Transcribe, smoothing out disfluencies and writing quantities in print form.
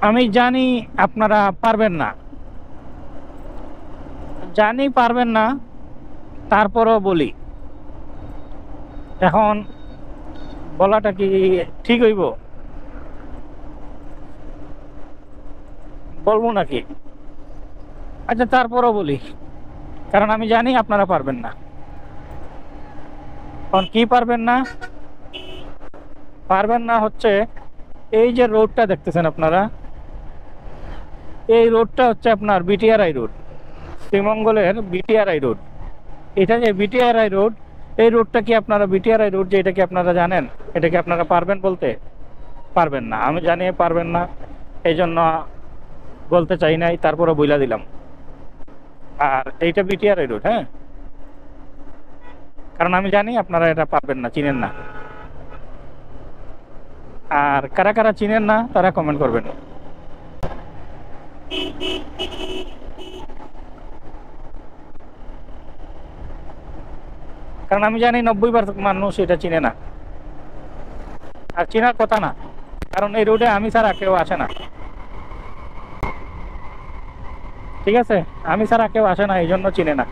আমি জানি আপনারা পারবেন না, জানি পারবেন না, তারপরও বলি। এখন বলাটা কি ঠিক হইব? বলবো নাকি? আচ্ছা, তারপরও বলি, কারণ আমি জানি আপনারা পারবেন না। এখন কি পারবেন না? পারবেন না হচ্ছে এই যে রোডটা দেখতেছেন আপনারা, এই রোডটা হচ্ছে আপনার বিটিআরআই রোড, শ্রীমঙ্গলের বিটিআরআই রোড। এটা যে বিটিআরআই রোড, এই রোডটা কি আপনারা, বিটিআরআই রোড যে, এটা কি আপনারা জানেন? এটা কি আপনারা পারবেন বলতে? পারবেন না, আমি জানি পারবেন না, এই জন্য বলতে চাই নাই, তারপরে বইলা দিলাম। আর এইটা বিটিআরআই রোড, হ্যাঁ, কারণ আমি জানি আপনারা এটা পারবেন না, চিনেন না। আর কারা কারা চিনেন না তারা কমেন্ট করবেন। কারণ আমি জানি 90% মানুষ এটা চিনে না, আর চেনার কথা না, কারণ এই রোডে আমি ছাড়া কেউ আসে না। ঠিক আছে, আমি ছাড়া কেউ আসে না, এই জন্য চিনে না।